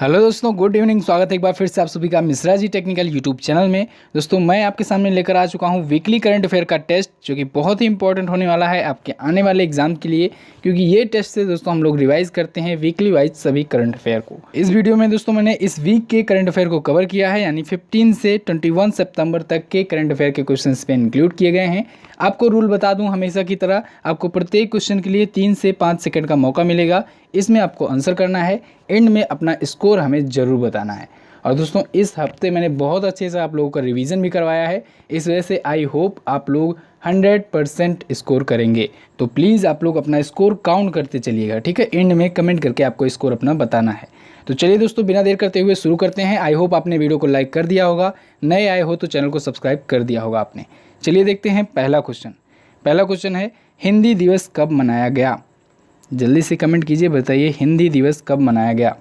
Hello दोस्तों, good evening. स्वागत है एक बार फिर से आप सभी का Mishra ji technical YouTube channel में। दोस्तों मैं आपके सामने लेकर आ चुका हूं वीकली करंट अफेयर का टेस्ट, जो कि बहुत ही इंपॉर्टेंट होने वाला है आपके आने वाले एग्जाम के लिए, क्योंकि ये टेस्ट से दोस्तों हम लोग रिवाइज करते हैं वीकली वाइज सभी करंट अफेयर को। इस वीडियो में दोस्तों मैंने इस वीक के करंट अफेयर को कवर किया है, यानी 15 से 21 सितंबर तक के करंट अफेयर के क्वेश्चन पे इंक्लूड किए गए हैं। आपको रूल बता दूं, हमेशा की तरह आपको प्रत्येक क्वेश्चन के लिए 3 से 5 सेकंड का मौका मिलेगा। इसमें आपको आंसर करना है, एंड में अपना स्कोर हमें ज़रूर बताना है। और दोस्तों इस हफ्ते मैंने बहुत अच्छे से आप लोगों का रिवीजन भी करवाया है, इस वजह से आई होप आप लोग 100% स्कोर करेंगे। तो प्लीज़ आप लोग अपना स्कोर काउंट करते चलिएगा, ठीक है। एंड में कमेंट करके आपको स्कोर अपना बताना है। तो चलिए दोस्तों बिना देर करते हुए शुरू करते हैं। आई होप आपने वीडियो को लाइक कर दिया होगा, नए आए हो तो चैनल को सब्सक्राइब कर दिया होगा आपने। चलिए देखते हैं पहला क्वेश्चन है हिंदी दिवस कब मनाया गया। जल्दी से कमेंट कीजिए, बताइए हिंदी दिवस कब मनाया गया।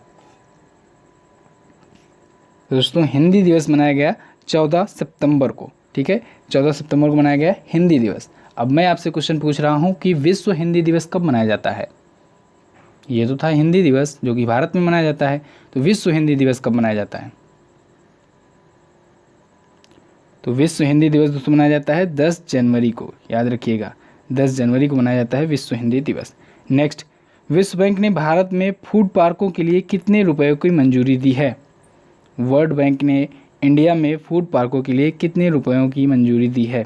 दोस्तों हिंदी दिवस मनाया गया 14 सितंबर को, ठीक है। 14 सितंबर को मनाया गया हिंदी दिवस। अब मैं आपसे क्वेश्चन पूछ रहा हूं कि विश्व हिंदी दिवस कब मनाया जाता है। ये तो था हिंदी दिवस जो कि भारत में मनाया जाता है, तो विश्व हिंदी दिवस कब मनाया जाता है। तो विश्व हिंदी दिवस दोस्तों मनाया जाता है 10 जनवरी को, याद रखिएगा 10 जनवरी को मनाया जाता है विश्व हिंदी दिवस। नेक्स्ट, विश्व बैंक ने भारत में फूड पार्कों के लिए कितने रुपयों की मंजूरी दी है। वर्ल्ड बैंक ने इंडिया में फूड पार्कों के लिए कितने रुपयों की मंजूरी दी है।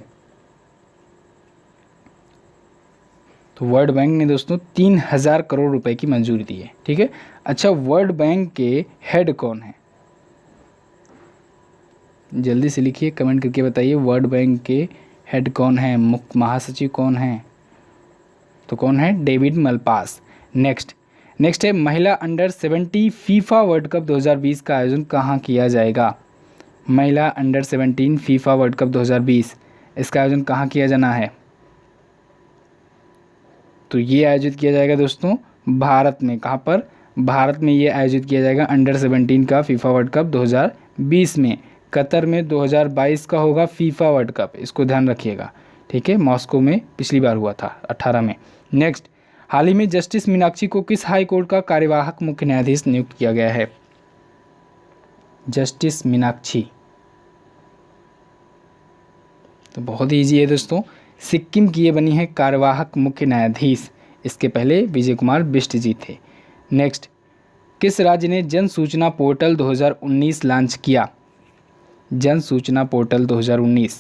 तो वर्ल्ड बैंक ने दोस्तों 3000 करोड़ रुपए की मंजूरी दी है, ठीक है। अच्छा, वर्ल्ड बैंक के हेड कौन है। जल्दी से लिखिए, कमेंट करके बताइए वर्ल्ड बैंक के हेड कौन है, मुख्य महासचिव कौन है। तो कौन है, डेविड मलपास। नेक्स्ट है महिला अंडर 17 फीफा वर्ल्ड कप 2020 का आयोजन कहाँ किया जाएगा। महिला अंडर 17 फीफा वर्ल्ड कप 2020, इसका आयोजन कहाँ किया जाना है। तो ये आयोजित किया जाएगा दोस्तों भारत में। कहाँ पर, भारत में ये आयोजित किया जाएगा अंडर 17 का फीफा वर्ल्ड कप 2020 में। कतर में 2022 का होगा फीफा वर्ल्ड कप, इसको ध्यान रखिएगा, ठीक है। मॉस्को में पिछली बार हुआ था 18 में। नेक्स्ट, हाल ही में जस्टिस मीनाक्षी को किस हाई कोर्ट का कार्यवाहक मुख्य न्यायाधीश नियुक्त किया गया है। जस्टिस मीनाक्षी, तो बहुत ही ईजी है दोस्तों, सिक्किम की ये बनी है कार्यवाहक मुख्य न्यायाधीश। इसके पहले विजय कुमार बिष्ट जी थे। नेक्स्ट, किस राज्य ने जन सूचना पोर्टल 2019 लॉन्च किया। जन सूचना पोर्टल 2019,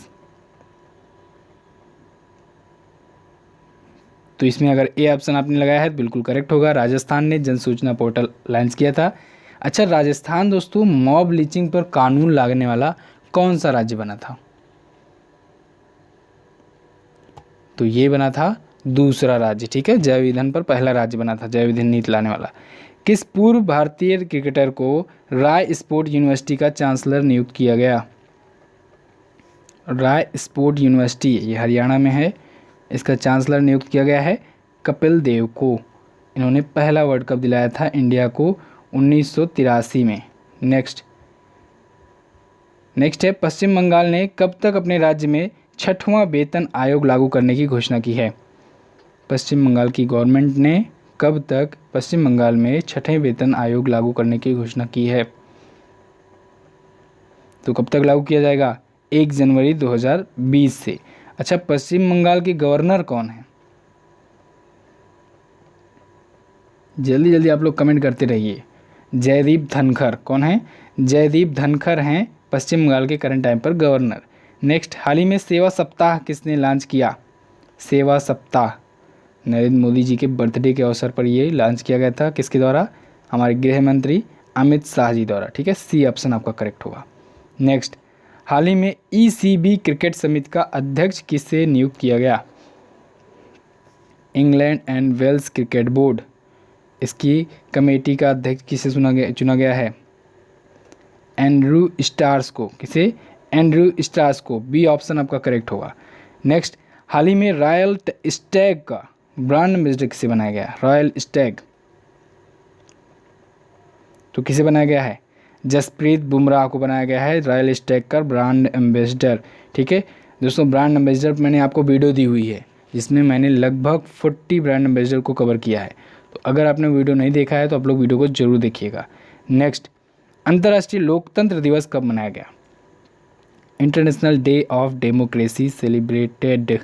तो इसमें अगर ए ऑप्शन आपने लगाया है तो बिल्कुल करेक्ट होगा। राजस्थान ने जन सूचना पोर्टल लॉन्च किया था। अच्छा, राजस्थान दोस्तों मॉब लिंचिंग पर कानून लागने वाला कौन सा राज्य बना था। तो ये बना था दूसरा राज्य, ठीक है। जैव ईंधन पर पहला राज्य बना था जैव ईंधन नीति लाने वाला। किस पूर्व भारतीय क्रिकेटर को राय स्पोर्ट यूनिवर्सिटी का चांसलर नियुक्त किया गया। राय स्पोर्ट यूनिवर्सिटी ये हरियाणा में है, इसका चांसलर नियुक्त किया गया है कपिल देव को। इन्होंने पहला वर्ल्ड कप दिलाया था इंडिया को 1983 में। नेक्स्ट है, पश्चिम बंगाल ने कब तक अपने राज्य में 6वां वेतन आयोग लागू करने की घोषणा की है। पश्चिम बंगाल की गवर्नमेंट ने कब तक पश्चिम बंगाल में 6वें वेतन आयोग लागू करने की घोषणा की है। तो कब तक लागू किया जाएगा, 1 जनवरी 2020 से। अच्छा, पश्चिम बंगाल के गवर्नर कौन है। जल्दी जल्दी आप लोग कमेंट करते रहिए। जयदीप धनखड़, कौन है, जयदीप धनखड़ हैं पश्चिम बंगाल के करंट टाइम पर गवर्नर। नेक्स्ट, हाल ही में सेवा सप्ताह किसने लॉन्च किया। सेवा सप्ताह नरेंद्र मोदी जी के बर्थडे के अवसर पर ये लॉन्च किया गया था, किसके द्वारा, हमारे गृह मंत्री अमित शाह जी द्वारा, ठीक है। सी ऑप्शन आपका करेक्ट होगा। नेक्स्ट, हाल ही में ECB क्रिकेट समिति का अध्यक्ष किसे नियुक्त किया गया। England and Wales cricket board, इसकी कमेटी का अध्यक्ष किसे चुना गया है, एंड्रू स्टार्स को। किसे, एंड्रू स्टार्स को। बी ऑप्शन आपका करेक्ट होगा। नेक्स्ट, हाल ही में रॉयल स्टैग का ब्रांड एम्बेसडर किसे बनाया गया। रॉयल स्टैग, तो किसे बनाया गया है, जसप्रीत बुमराह को बनाया गया है रॉयल स्टैग का ब्रांड एम्बेसडर, ठीक है दोस्तों। ब्रांड एम्बेसडर मैंने आपको वीडियो दी हुई है, जिसमें मैंने लगभग 40 ब्रांड एम्बेसडर को कवर किया है। तो अगर आपने वीडियो नहीं देखा है तो आप लोग वीडियो को जरूर देखिएगा। नेक्स्ट, अंतर्राष्ट्रीय लोकतंत्र दिवस कब मनाया गया? International day of democracy celebrated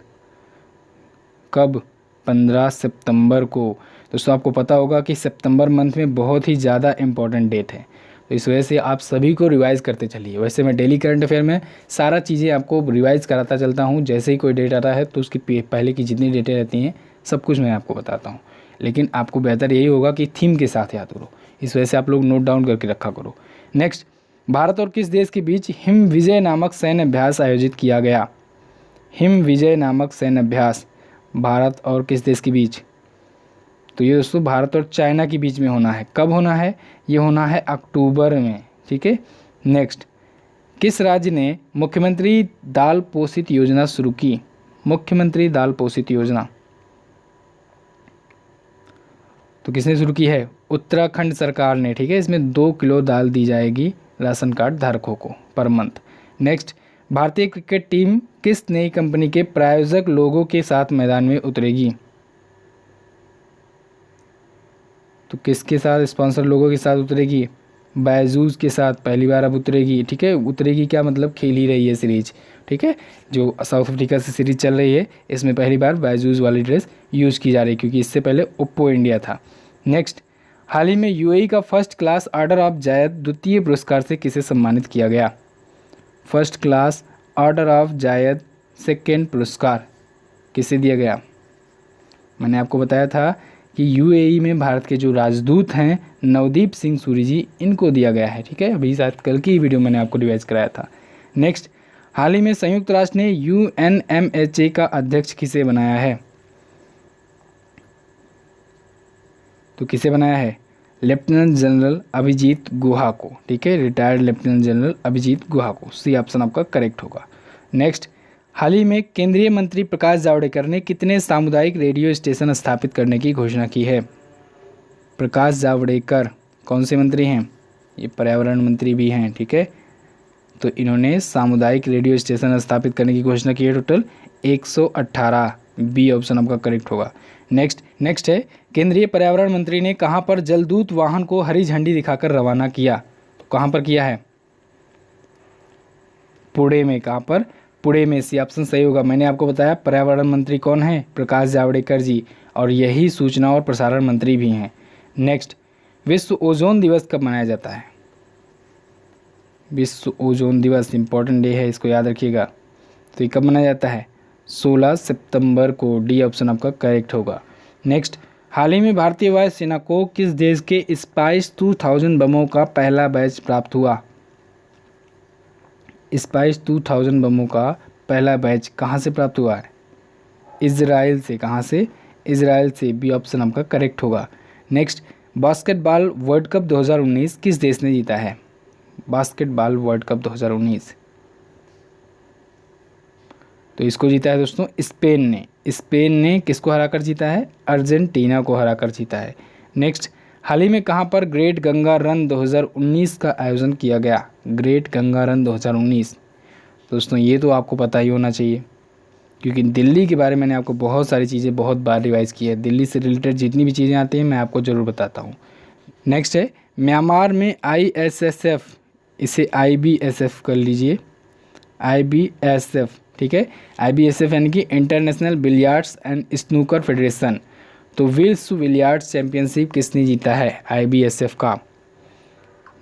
कब? 15 सितंबर को। दोस्तों आपको पता होगा कि सितंबर मंथ में बहुत ही ज़्यादा इंपॉर्टेंट डेट है, तो इस वजह से आप सभी को रिवाइज़ करते चलिए। वैसे मैं डेली करंट अफेयर में सारा चीज़ें आपको रिवाइज़ कराता चलता हूँ, जैसे ही कोई डेट आता है तो उसकी पहले की जितनी डेटें रहती हैं सब कुछ मैं आपको बताता हूँ, लेकिन आपको बेहतर यही होगा कि थीम के साथ याद करो, इस वजह से आप लोग नोट डाउन करके रखा करो। नेक्स्ट, भारत और किस देश के बीच हिम विजय नामक सैन्य अभ्यास आयोजित किया गया? हिम विजय नामक सैन्य अभ्यास भारत और किस देश के बीच? तो ये दोस्तों भारत और चाइना के बीच में होना है। कब होना है? ये होना है अक्टूबर में, ठीक है। नेक्स्ट, किस राज्य ने मुख्यमंत्री दाल पोषित योजना शुरू की? मुख्यमंत्री दाल पोषित योजना तो किसने शुरू की है? उत्तराखंड सरकार ने, ठीक है। इसमें 2 किलो दाल दी जाएगी राशन कार्ड धारकों को पर मंथ। नेक्स्ट, भारतीय क्रिकेट टीम किस नई कंपनी के प्रायोजक लोगों के साथ मैदान में उतरेगी? तो किसके साथ, स्पॉन्सर लोगों के साथ उतरेगी? बायजूस के साथ पहली बार अब उतरेगी, ठीक है। उतरेगी क्या मतलब, खेल ही रही है सीरीज, ठीक है। जो साउथ अफ्रीका से सीरीज चल रही है इसमें पहली बार बायजूस वाली ड्रेस यूज़ की जा रही है, क्योंकि इससे पहले ओप्पो इंडिया था। नेक्स्ट, हाल ही में यूएई का first class order of Zayed द्वितीय पुरस्कार से किसे सम्मानित किया गया? First class order of Zayed second पुरस्कार किसे दिया गया? मैंने आपको बताया था कि यूएई में भारत के जो राजदूत हैं नवदीप सिंह सूरी जी, इनको दिया गया है, ठीक है। अभी शायद कल की वीडियो मैंने आपको रिवाइज कराया था। नेक्स्ट, हाल ही में संयुक्त राष्ट्र ने यूएनएमएचए का अध्यक्ष किसे बनाया है? तो किसे बनाया है? लेफ्टिनेंट जनरल अभिजीत गुहा को, ठीक है। रिटायर्ड लेफ्टिनेंट जनरल अभिजीत गुहा को। सी ऑप्शन आपका करेक्ट होगा। नेक्स्ट, हाल ही में केंद्रीय मंत्री प्रकाश जावड़ेकर ने कितने सामुदायिक रेडियो स्टेशन स्थापित करने की घोषणा की है? प्रकाश जावड़ेकर कौन से मंत्री हैं? ये पर्यावरण मंत्री भी हैं, ठीक है। तो इन्होंने सामुदायिक रेडियो स्टेशन स्थापित करने की घोषणा की है, टोटल 118। बी ऑप्शन आपका करेक्ट होगा। नेक्स्ट है, केंद्रीय पर्यावरण मंत्री ने कहां पर जलदूत वाहन को हरी झंडी दिखाकर रवाना किया? तो कहां पर किया है? पुणे में। कहां पर? पुणे में। सी ऑप्शन सही होगा। मैंने आपको बताया पर्यावरण मंत्री कौन है? प्रकाश जावड़ेकर जी, और यही सूचना और प्रसारण मंत्री भी हैं। नेक्स्ट, विश्व ओजोन दिवस कब मनाया जाता है? विश्व ओजोन दिवस इंपॉर्टेंट डे है, इसको याद रखिएगा। तो ये कब मनाया जाता है? 16 सितंबर को। डी ऑप्शन आपका करेक्ट होगा। नेक्स्ट, हाल ही में भारतीय वायुसेना को किस देश के स्पाइस 2000 बमों का पहला बैच प्राप्त हुआ? स्पाइस 2000 बमों का पहला बैच कहाँ से प्राप्त हुआ है? इजराइल से। कहाँ से? इजराइल से। बी ऑप्शन आपका करेक्ट होगा। नेक्स्ट, बास्केटबॉल वर्ल्ड कप 2019 किस देश ने जीता है? बास्केटबॉल वर्ल्ड कप 2019 तो इसको जीता है दोस्तों स्पेन ने। स्पेन ने किसको हराकर जीता है? अर्जेंटीना को हराकर जीता है। नेक्स्ट, हाल ही में कहां पर ग्रेट गंगा रन 2019 का आयोजन किया गया? ग्रेट गंगा रन 2019 दोस्तों ये तो आपको पता ही होना चाहिए, क्योंकि दिल्ली के बारे में मैंने आपको बहुत सारी चीज़ें बहुत बार रिवाइज़ की है। दिल्ली से रिलेटेड जितनी भी चीज़ें आती हैं मैं आपको ज़रूर बताता हूँ। नेक्स्ट है, म्यांमार में ISSF, इसे IBSF कर लीजिए, IBSF, ठीक है। IBSF यानी कि international billiards and snooker federation. तो विश्व बिलियर्ड्स चैंपियनशिप किसने जीता है? IBSF का।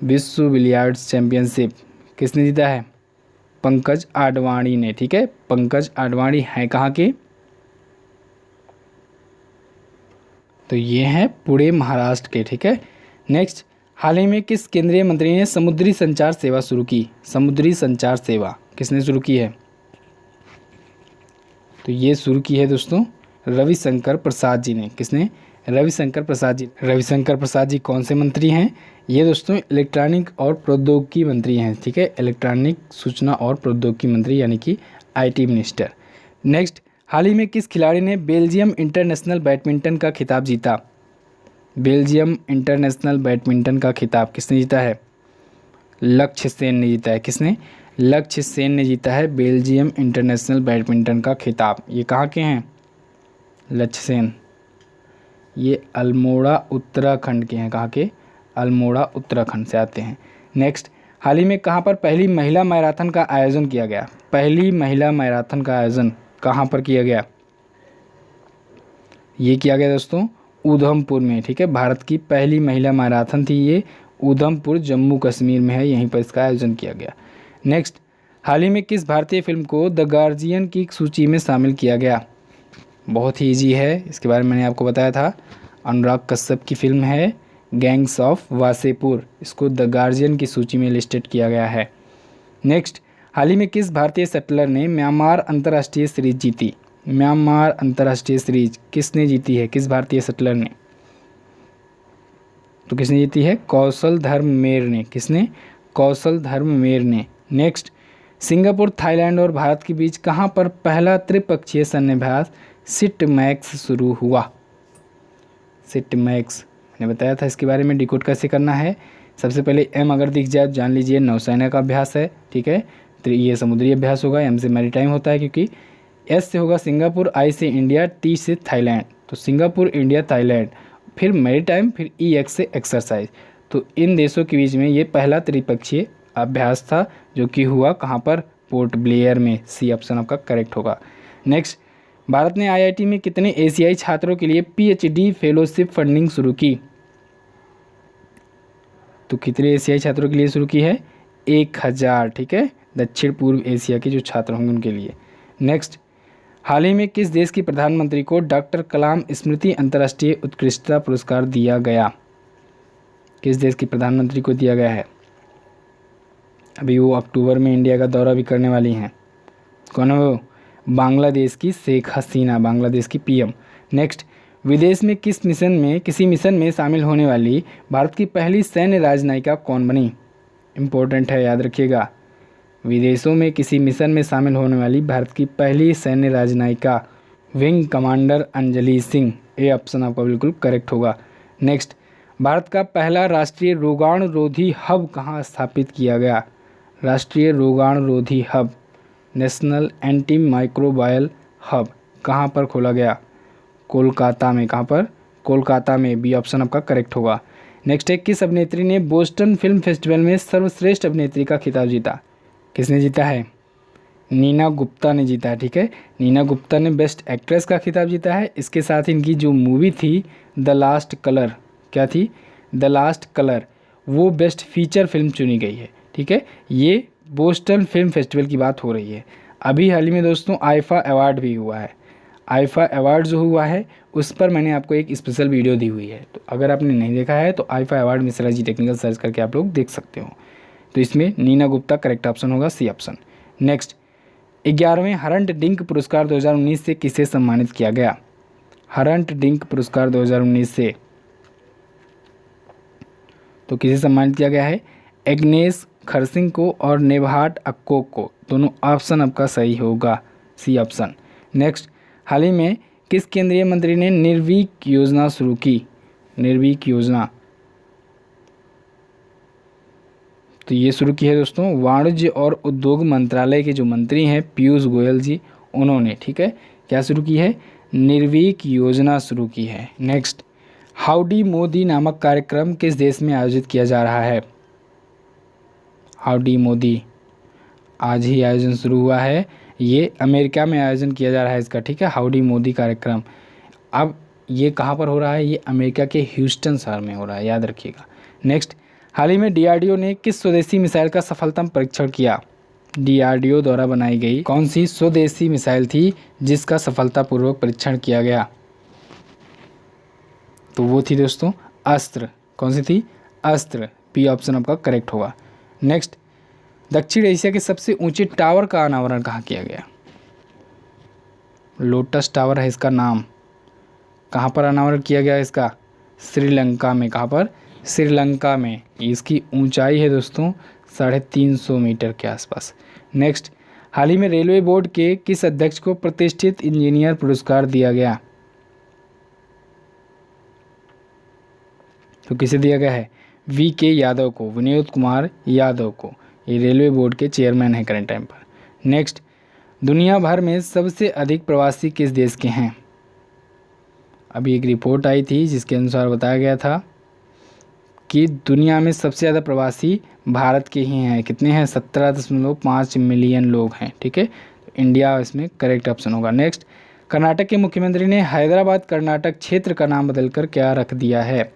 विश्व बिलियर्ड्स चैंपियनशिप किसने जीता है? पंकज आडवाणी ने, ठीक है। पंकज आडवाणी हैं कहाँ के? तो ये हैं पुणे महाराष्ट्र के, ठीक है। नेक्स्ट, हाल ही में किस केंद्रीय मंत्री ने समुद्री संचार सेवा शुरू की? समुद्री संचार सेवा किसने शुरू की है? तो ये शुरू की है दोस्तों रविशंकर प्रसाद जी ने। किसने? रविशंकर प्रसाद जी। रविशंकर प्रसाद जी कौन से मंत्री हैं? ये दोस्तों इलेक्ट्रॉनिक और प्रौद्योगिकी मंत्री हैं, ठीक है। इलेक्ट्रॉनिक सूचना और प्रौद्योगिकी मंत्री यानी कि IT मिनिस्टर। नेक्स्ट, हाल ही में किस खिलाड़ी ने बेल्जियम इंटरनेशनल बैडमिंटन का खिताब जीता? बेल्जियम इंटरनेशनल बैडमिंटन का खिताब किसने जीता है? लक्ष्य सेन ने जीता है। किसने? लक्ष्य सेन ने जीता है बेल्जियम इंटरनेशनल बैडमिंटन का खिताब। ये कहाँ के हैं? लक्ष्य सेन ये अल्मोड़ा उत्तराखंड के हैं। कहाँ के? अल्मोड़ा उत्तराखंड से आते हैं। नेक्स्ट, हाल ही में कहाँ पर पहली महिला मैराथन का आयोजन किया गया? पहली महिला मैराथन का आयोजन कहाँ पर किया गया? ये किया गया दोस्तों उधमपुर में, ठीक है। भारत की पहली महिला मैराथन थी ये, उधमपुर जम्मू कश्मीर में है, यहीं पर इसका आयोजन किया गया। नेक्स्ट, हाल ही में किस भारतीय फिल्म को द गार्जियन की सूची में शामिल किया गया? बहुत ही ईजी है, इसके बारे में मैंने आपको बताया था। अनुराग कश्यप की फिल्म है गैंग्स ऑफ वासेपुर, इसको द गार्जियन की सूची में लिस्टेड किया गया है। नेक्स्ट, हाल ही में किस भारतीय शटलर ने म्यांमार अंतर्राष्ट्रीय सीरीज जीती? म्यांमार अंतर्राष्ट्रीय सीरीज किसने जीती है, किस भारतीय शटलर ने? तो किसने जीती है? कौशल धर्ममेर ने। किसने? कौशल धर्ममेर ने। नेक्स्ट, सिंगापुर, थाईलैंड और भारत के बीच कहाँ पर पहला त्रिपक्षीय सैन्य अभ्यास सिटमैक्स शुरू हुआ? सिटमैक्स मैंने बताया था इसके बारे में, डिकोड कैसे करना है। सबसे पहले एम अगर दिख जाए जान लीजिए नौसेना का अभ्यास है, ठीक है। तो ये समुद्री अभ्यास होगा, एम से मैरीटाइम होता है, क्योंकि एस से होगा सिंगापुर, आई से इंडिया, टी से थाईलैंड। तो सिंगापुर, इंडिया, थाईलैंड, फिर मैरीटाइम, फिर ई एक्स से एक्सरसाइज। तो इन देशों के बीच में ये पहला त्रिपक्षीय अभ्यास था, जो कि हुआ कहाँ पर? पोर्ट ब्लेयर में। सी ऑप्शन आपका करेक्ट होगा। नेक्स्ट, भारत ने आईआईटी में कितने एशियाई छात्रों के लिए पीएचडी फेलोशिप फंडिंग शुरू की? तो कितने एशियाई छात्रों के लिए शुरू की है? 1000, ठीक है, दक्षिण पूर्व एशिया के जो छात्र होंगे उनके लिए। नेक्स्ट, हाल ही में किस देश की प्रधानमंत्री को डॉक्टर कलाम स्मृति अंतर्राष्ट्रीय उत्कृष्टता पुरस्कार दिया गया? किस देश की प्रधानमंत्री को दिया गया है? अभी वो अक्टूबर में इंडिया का दौरा भी करने वाली हैं। कौन है वो? बांग्लादेश की शेख हसीना, बांग्लादेश की पीएम। नेक्स्ट, विदेश में किसी मिशन में शामिल होने वाली भारत की पहली सैन्य राजनयिका कौन बनी? इम्पोर्टेंट है, याद रखिएगा। विदेशों में किसी मिशन में शामिल होने वाली भारत की पहली सैन्य राजनयिका विंग कमांडर अंजलि सिंह। ये ऑप्शन आपका बिल्कुल करेक्ट होगा। नेक्स्ट, भारत का पहला राष्ट्रीय रोगाणुरोधी हब कहाँ स्थापित किया गया? राष्ट्रीय रोगाणुरोधी hub, national anti microbial hub, कहाँ पर खोला गया? कोलकाता में। कहाँ पर? कोलकाता में। बी ऑप्शन आपका करेक्ट होगा। नेक्स्ट है, किस अभिनेत्री ने बोस्टन फिल्म फेस्टिवल में सर्वश्रेष्ठ अभिनेत्री का खिताब जीता? किसने जीता है? नीना गुप्ता ने जीता है, ठीक है। नीना गुप्ता ने बेस्ट एक्ट्रेस का खिताब जीता है। इसके साथ इनकी जो मूवी थी द लास्ट कलर, क्या थी? द लास्ट कलर, वो बेस्ट फीचर फिल्म चुनी गई है, ठीक है। ये बोस्टन फिल्म फेस्टिवल की बात हो रही है। अभी हाल ही में दोस्तों आईफा अवार्ड भी हुआ है। आईफा अवार्ड जो हुआ है उस पर मैंने आपको एक स्पेशल वीडियो दी हुई है, तो अगर आपने नहीं देखा है तो IIFA award Mishra ji technical search करके आप लोग देख सकते हो। तो इसमें नीना गुप्ता करेक्ट ऑप्शन होगा, सी ऑप्शन। नेक्स्ट, 11वें हरंट डिंक पुरस्कार 2019 से किसे सम्मानित किया गया? हरंट डिंक पुरस्कार 2019 से तो किसे सम्मानित किया गया है? एग्नेस खरसिंग को और नेभाट अक्को को। दोनों ऑप्शन आपका सही होगा, सी ऑप्शन। नेक्स्ट, हाल ही में किस केंद्रीय मंत्री ने निर्वीक योजना शुरू की? निर्वीक योजना, तो ये शुरू की है दोस्तों वाणिज्य और उद्योग मंत्रालय के जो मंत्री हैं पीयूष गोयल जी, उन्होंने, ठीक है। क्या शुरू की है? निर्वीक योजना शुरू की है। नेक्स्ट, हाउडी मोदी नामक कार्यक्रम किस देश में आयोजित किया जा रहा है? हाउडी मोदी आज ही आयोजन शुरू हुआ है, ये अमेरिका में आयोजन किया जा रहा है इसका, ठीक है। हाउडी मोदी कार्यक्रम अब ये कहाँ पर हो रहा है? ये अमेरिका के ह्यूस्टन शहर में हो रहा है, याद रखिएगा। नेक्स्ट, हाल ही में डीआरडीओ ने किस स्वदेशी मिसाइल का सफलतम परीक्षण किया? डीआरडीओ द्वारा बनाई गई कौन सी स्वदेशी मिसाइल थी जिसका सफलतापूर्वक परीक्षण किया गया? तो वो थी दोस्तों अस्त्र। कौन सी थी? अस्त्र। पी ऑप्शन आपका करेक्ट होगा। नेक्स्ट, दक्षिण एशिया के सबसे ऊंचे टावर का अनावरण कहाँ किया गया? लोटस टावर है इसका नाम। कहाँ पर अनावरण किया गया इसका? श्रीलंका में। कहाँ पर? श्रीलंका में। इसकी ऊंचाई है दोस्तों 350 मीटर के आसपास। नेक्स्ट, हाल ही में रेलवे बोर्ड के किस अध्यक्ष को प्रतिष्ठित इंजीनियर पुरस्कार दिया गया? तो किसे दिया गया है? वी.के. यादव को, विनोद कुमार यादव को। ये रेलवे बोर्ड के चेयरमैन हैं करंट टाइम पर। नेक्स्ट, दुनिया भर में सबसे अधिक प्रवासी किस देश के हैं? अभी एक रिपोर्ट आई थी जिसके अनुसार बताया गया था कि दुनिया में सबसे ज़्यादा प्रवासी भारत के ही हैं। कितने हैं? 17.5 मिलियन लोग हैं। ठीक है, इंडिया इसमें करेक्ट ऑप्शन होगा। नेक्स्ट, कर्नाटक के मुख्यमंत्री ने हैदराबाद कर्नाटक क्षेत्र का नाम बदलकर क्या रख दिया है?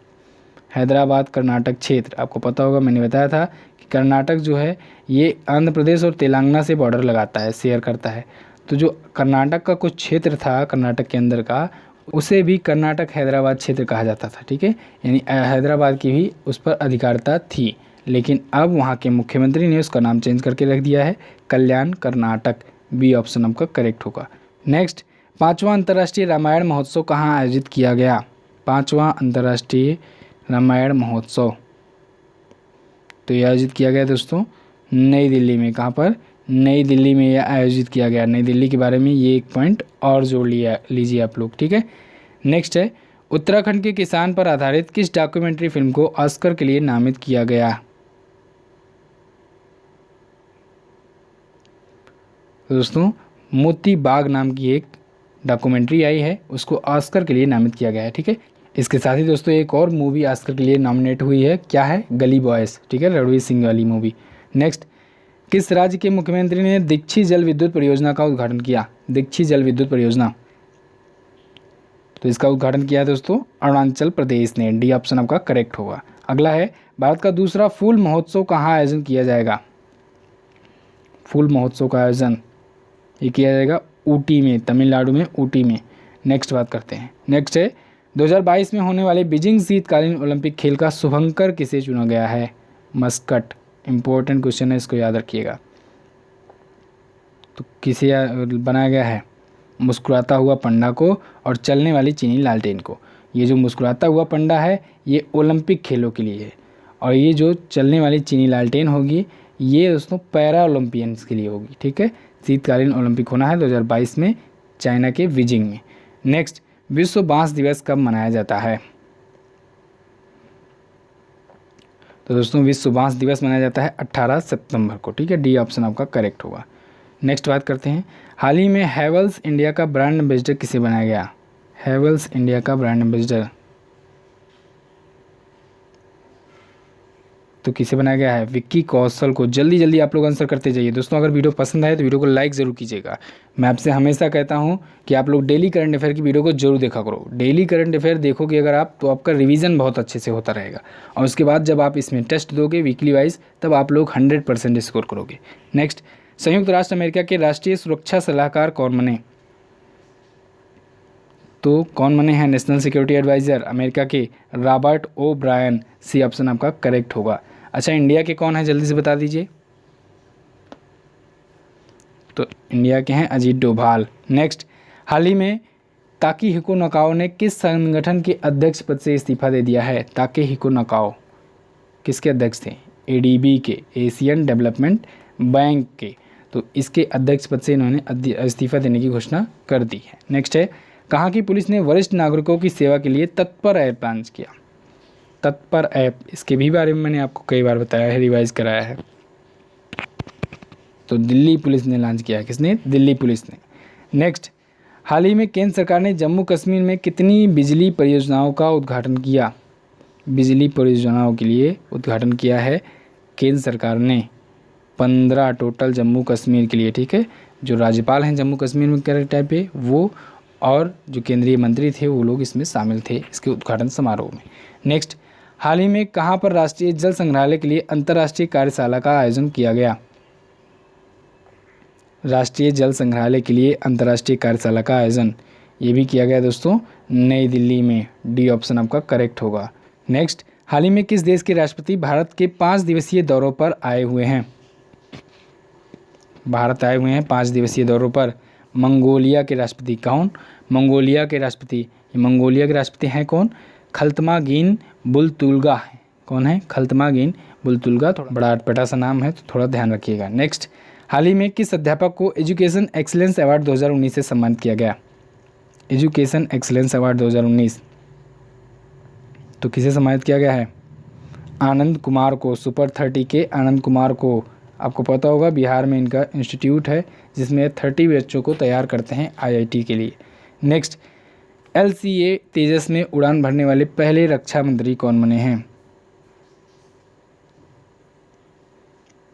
हैदराबाद कर्नाटक क्षेत्र, आपको पता होगा, मैंने बताया था कि कर्नाटक जो है ये आंध्र प्रदेश और तेलंगाना से बॉर्डर लगाता है, शेयर करता है। तो जो कर्नाटक का कुछ क्षेत्र था कर्नाटक के अंदर का, उसे भी कर्नाटक हैदराबाद क्षेत्र कहा जाता था। ठीक है, यानी हैदराबाद की भी उस पर अधिकारता थी, लेकिन अब वहाँ के मुख्यमंत्री ने उसका नाम चेंज करके रख दिया है कल्याण कर्नाटक। बी ऑप्शन आपका करेक्ट होगा। नेक्स्ट, 5वां अंतर्राष्ट्रीय रामायण महोत्सव कहाँ आयोजित किया गया? 5वां अंतर्राष्ट्रीय रामायण महोत्सव तो ये आयोजित किया गया दोस्तों नई दिल्ली में। कहाँ पर? नई दिल्ली में यह आयोजित किया गया। नई दिल्ली के बारे में ये एक पॉइंट और जोड़ लीजिए आप लोग। ठीक है, नेक्स्ट है, उत्तराखंड के किसान पर आधारित किस डॉक्यूमेंट्री फिल्म को ऑस्कर के लिए नामित किया गया? तो दोस्तों मोती बाग नाम की एक डॉक्यूमेंट्री आई है, उसको ऑस्कर के लिए नामित किया गया है। ठीक है, इसके साथ ही दोस्तों एक और मूवी ऑस्कर के लिए नॉमिनेट हुई है, क्या है? गली बॉयज़। ठीक है, रणवीर सिंह वाली मूवी। नेक्स्ट, किस राज्य के मुख्यमंत्री ने दीक्षी जल विद्युत परियोजना का उद्घाटन किया? दीक्षी जल विद्युत परियोजना, तो इसका उद्घाटन किया है दोस्तों अरुणाचल प्रदेश ने। डी ऑप्शन आपका करेक्ट होगा। अगला है, भारत का दूसरा फूल महोत्सव कहाँ आयोजन किया जाएगा? फूल महोत्सव का आयोजन ये किया जाएगा ऊटी में, तमिलनाडु में, ऊटी में। नेक्स्ट बात करते हैं। नेक्स्ट है, 2022 में होने वाले बीजिंग शीतकालीन ओलंपिक खेल का शुभंकर किसे चुना गया है? मस्कट। इंपॉर्टेंट क्वेश्चन है, इसको याद रखिएगा। तो किसे बनाया गया है? मुस्कुराता हुआ पंडा को और चलने वाली चीनी लालटेन को। ये जो मुस्कुराता हुआ पंडा है ये ओलंपिक खेलों के लिए है, और ये जो चलने वाली चीनी लालटेन होगी ये दोस्तों पैरा ओलंपियंस के लिए होगी। ठीक है, शीतकालीन ओलंपिक होना है 2022 में चाइना के बीजिंग में। नेक्स्ट, विश्व बांस दिवस कब मनाया जाता है? तो दोस्तों विश्व बांस दिवस मनाया जाता है 18 सितंबर को। ठीक है, डी ऑप्शन आपका करेक्ट होगा। नेक्स्ट बात करते हैं, हाल ही में हैवेल्स इंडिया का ब्रांड एम्बेसडर किसे बनाया गया? हैवेल्स इंडिया का ब्रांड एम्बेसडर तो किसे बनाया गया है? विक्की कौशल को। जल्दी जल्दी आप लोग आंसर करते जाइए दोस्तों। अगर वीडियो पसंद आए तो वीडियो को लाइक ज़रूर कीजिएगा। मैं आपसे हमेशा कहता हूं कि आप लोग डेली करंट अफेयर की वीडियो को जरूर देखा करो। डेली करंट अफेयर देखोगे अगर आप, तो आपका रिवीजन बहुत अच्छे से होता रहेगा, और उसके बाद जब आप इसमें टेस्ट दोगे वीकली वाइज, तब आप लोग 100% स्कोर करोगे। नेक्स्ट, संयुक्त राष्ट्र अमेरिका के राष्ट्रीय सुरक्षा सलाहकार कौन बने? तो कौन बने हैं नेशनल सिक्योरिटी एडवाइज़र अमेरिका के? रॉबर्ट ओ ब्रायन। सी ऑप्शन आपका करेक्ट होगा। अच्छा, इंडिया के कौन है जल्दी से बता दीजिए। तो इंडिया के हैं अजीत डोभाल। नेक्स्ट, हाल ही में ताकेहिको नाकाओ ने किस संगठन के अध्यक्ष पद से इस्तीफा दे दिया है? ताकेहिको नाकाओ किसके अध्यक्ष थे? एडीबी के, एशियन डेवलपमेंट बैंक के। तो इसके अध्यक्ष पद से इन्होंने इस्तीफा देने की घोषणा कर दी है। नेक्स्ट है, कहाँ की पुलिस ने वरिष्ठ नागरिकों की सेवा के लिए तत्पर ऐप लॉन्च किया? तत्पर ऐप, इसके भी बारे में मैंने आपको कई बार बताया है, रिवाइज कराया है। तो दिल्ली पुलिस ने लॉन्च किया है। किसने? दिल्ली पुलिस ने। नेक्स्ट, हाल ही में केंद्र सरकार ने जम्मू कश्मीर में कितनी बिजली परियोजनाओं का उद्घाटन किया? बिजली परियोजनाओं के लिए उद्घाटन किया है केंद्र सरकार ने 15 टोटल जम्मू कश्मीर के लिए। ठीक है, जो राज्यपाल हैं जम्मू कश्मीर में के टाइप पे वो, और जो केंद्रीय मंत्री थे वो लोग इसमें शामिल थे इसके उद्घाटन समारोह में। नेक्स्ट, हाल ही में कहाँ पर राष्ट्रीय जल संग्रहालय के लिए अंतर्राष्ट्रीय कार्यशाला का आयोजन किया गया? राष्ट्रीय जल संग्रहालय के लिए अंतर्राष्ट्रीय कार्यशाला का आयोजन ये भी किया गया दोस्तों नई दिल्ली में। डी ऑप्शन आपका करेक्ट होगा। नेक्स्ट, हाल ही में किस देश के राष्ट्रपति भारत के 5 दिवसीय दौरों पर आए हुए हैं? भारत आए हुए हैं 5 दिवसीय दौरों पर। मंगोलिया के राष्ट्रपति कौन? मंगोलिया के राष्ट्रपति हैं कौन? खल्तमागीन बुलतुल्गा है। कौन है? खल्तमागीन बुलतुल्गा। थोड़ा बड़ा अटपटा सा नाम है तो थोड़ा ध्यान रखिएगा। नेक्स्ट, हाल ही में किस अध्यापक को एजुकेशन एक्सीलेंस अवार्ड 2019 से सम्मानित किया गया? एजुकेशन एक्सीलेंस अवार्ड 2019 तो किसे सम्मानित किया गया है? आनंद कुमार को। सुपर 30 के आनंद कुमार को। आपको पता होगा बिहार में इनका इंस्टीट्यूट है जिसमें 30 बच्चों को तैयार करते हैं आईआईटी के लिए। नेक्स्ट, LCA तेजस में उड़ान भरने वाले पहले रक्षा मंत्री कौन बने हैं?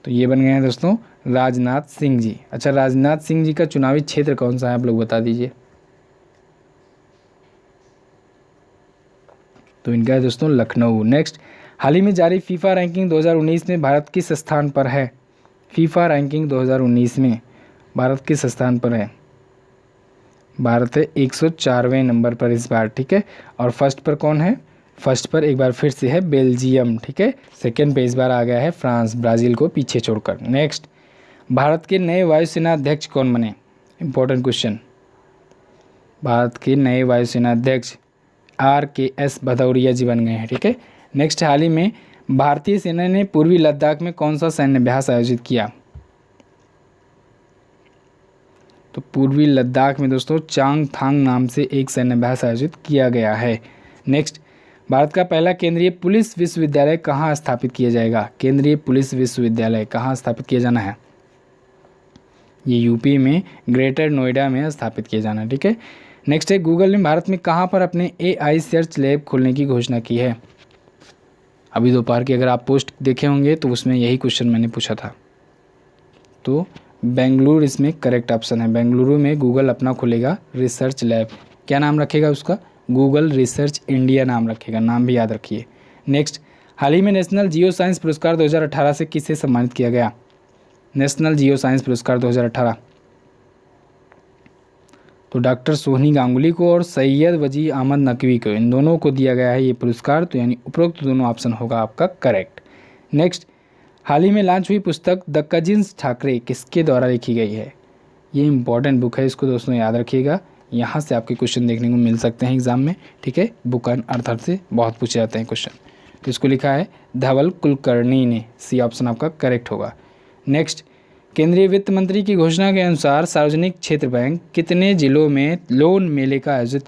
तो ये बन गए हैं दोस्तों राजनाथ सिंह जी। अच्छा, राजनाथ सिंह जी का चुनावी क्षेत्र कौन सा है आप लोग बता दीजिए। तो इनका है दोस्तों लखनऊ। नेक्स्ट, हाल ही में जारी फीफा रैंकिंग 2019 में भारत किस स्थान पर है? फीफा रैंकिंग 2019 में भारत किस स्थान पर है? भारत है 104वें नंबर पर इस बार, ठीक है। और फर्स्ट पर कौन है? फर्स्ट पर एक बार फिर से है बेल्जियम, ठीक है। सेकंड पे इस बार आ गया है फ्रांस, ब्राज़ील को पीछे छोड़कर। नेक्स्ट, भारत के नए वायुसेना अध्यक्ष कौन बने? Important question. भारत के नए वायुसेना अध्यक्ष RKS भदौरिया जी बन गए हैं, ठीक है। नेक्स्ट, हाल ही में भारतीय सेना ने पूर्वी लद्दाख में कौन सा सैन्य अभ्यास आयोजित किया? तो पूर्वी लद्दाख में दोस्तों चांगथांग नाम से एक सैन्य अभ्यास आयोजित किया गया है। नेक्स्ट, भारत का पहला केंद्रीय पुलिस विश्वविद्यालय कहाँ स्थापित किया जाएगा? केंद्रीय पुलिस विश्वविद्यालय कहाँ स्थापित किया जाना है? ये यूपी में ग्रेटर नोएडा में स्थापित किया जाना है, ठीक है। नेक्स्ट है, गूगल ने भारत में कहाँ पर अपने AI सर्च लैब खोलने की घोषणा की है? अभी दोपहर की अगर आप पोस्ट देखे होंगे तो उसमें यही क्वेश्चन मैंने पूछा था। तो बेंगलुरु इसमें करेक्ट ऑप्शन है। बेंगलुरु में गूगल अपना खोलेगा रिसर्च लैब। क्या नाम रखेगा उसका? गूगल रिसर्च इंडिया नाम रखेगा, नाम भी याद रखिए। नेक्स्ट, हाल ही में नेशनल जियो साइंस पुरस्कार 2018 से किसे सम्मानित किया गया? नेशनल जियो साइंस पुरस्कार 2018 तो डॉक्टर सोहनी गांगुली को और सैयद वजी अहमद नकवी को, इन दोनों को दिया गया है ये पुरस्कार। तो यानी उपरोक्त दोनों ऑप्शन होगा आपका करेक्ट। नेक्स्ट, हाल ही में लॉन्च हुई पुस्तक द कजिन्स ठाकरे किसके द्वारा लिखी गई है? ये इंपॉर्टेंट बुक है, इसको दोस्तों याद रखिएगा। यहाँ से आपके क्वेश्चन देखने को मिल सकते हैं एग्जाम में, ठीक है। बुक एंड अर्थर से बहुत पूछे जाते हैं क्वेश्चन। तो इसको लिखा है धवल कुलकर्णी ने, सी ऑप्शन आपका करेक्ट होगा। नेक्स्ट, केंद्रीय वित्त मंत्री की घोषणा के अनुसार सार्वजनिक क्षेत्र बैंक कितने जिलों में लोन मेले का आयोजन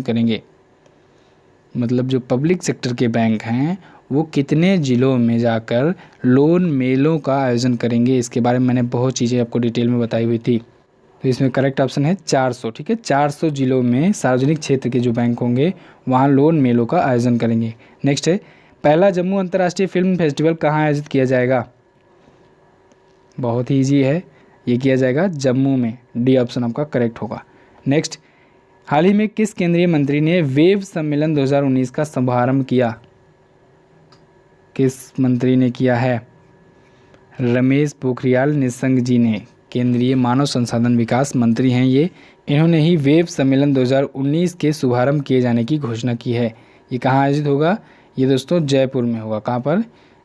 करेंगे? मतलब जो पब्लिक सेक्टर के बैंक हैं वो कितने जिलों में जाकर लोन मेलों का आयोजन करेंगे? इसके बारे में मैंने बहुत चीज़ें आपको डिटेल में बताई हुई थी। तो इसमें करेक्ट ऑप्शन है 400, ठीक है। 400 जिलों में सार्वजनिक क्षेत्र के जो बैंक होंगे वहाँ लोन मेलों का आयोजन करेंगे। नेक्स्ट है, पहला जम्मू अंतर्राष्ट्रीय फिल्म फेस्टिवल कहाँ आयोजित किया जाएगा? बहुत ही ईजी है, ये किया जाएगा जम्मू में, डी ऑप्शन आपका करेक्ट होगा। नेक्स्ट, हाल ही में किस केंद्रीय मंत्री ने वेव सम्मेलन 2019 का शुभारंभ किया? किस मंत्री ने किया है? रमेश पोखरियाल निशंक जी ने, केंद्रीय मानव संसाधन विकास मंत्री हैं ये। इन्होंने ही वेव सम्मेलन 2019 के शुभारंभ किए जाने की घोषणा की है। ये कहाँ आयोजित होगा? ये दोस्तों जयपुर में होगा। कहाँ पर?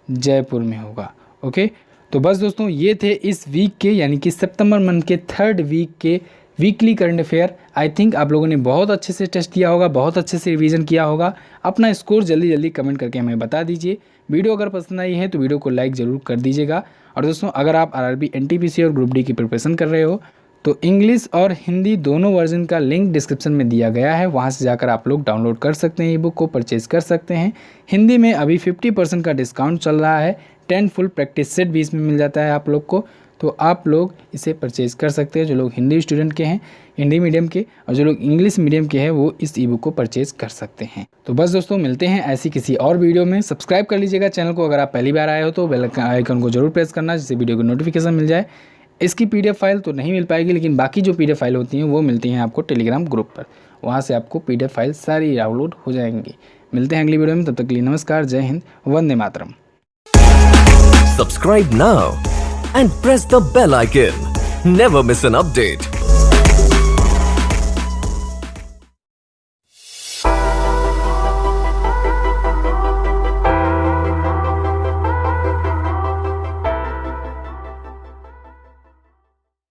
जयपुर में होगा। ओके, तो बस दोस्तों ये थे इस वीक के यानी कि सितंबर मंथ के 3rd वीक के weekly current affair. I think आप लोगों ने बहुत अच्छे से टेस्ट किया होगा, बहुत अच्छे से रिवीजन किया होगा। अपना स्कोर जल्दी जल्दी कमेंट करके हमें बता दीजिए। वीडियो अगर पसंद आई है तो वीडियो को लाइक ज़रूर कर दीजिएगा। और दोस्तों अगर आप RRB NTPC और ग्रुप डी की प्रिपरेशन कर रहे हो तो इंग्लिश और हिंदी दोनों वर्जन का लिंक डिस्क्रिप्शन में दिया गया है, वहाँ से जाकर आप लोग डाउनलोड कर सकते हैं, ई बुक को परचेज़ कर सकते हैं। हिंदी में अभी 50% का डिस्काउंट चल रहा है। 10 फुल प्रैक्टिस सेट भी इसमें मिल जाता है आप लोग को, तो आप लोग इसे परचेज़ कर सकते हैं। जो लोग हिंदी स्टूडेंट के हैं, हिंदी मीडियम के, और जो लोग इंग्लिश मीडियम के हैं वो इस ई बुक को परचेज़ कर सकते हैं। तो बस दोस्तों मिलते हैं ऐसी किसी और वीडियो में। सब्सक्राइब कर लीजिएगा चैनल को, अगर आप पहली बार आए हो तो बेल आइकन को जरूर प्रेस करना जिससे वीडियो की नोटिफिकेशन मिल जाए। इसकी PDF फाइल तो नहीं मिल पाएगी, लेकिन बाकी जो PDF फाइल होती हैं वो मिलती हैं आपको टेलीग्राम ग्रुप पर, वहाँ से आपको PDF फाइल सारी डाउनलोड हो जाएंगी। मिलते हैं अगली वीडियो में, तब तक के लिए नमस्कार, जय Hind, Vande Mataram. Subscribe now and press the bell icon. Never miss an update.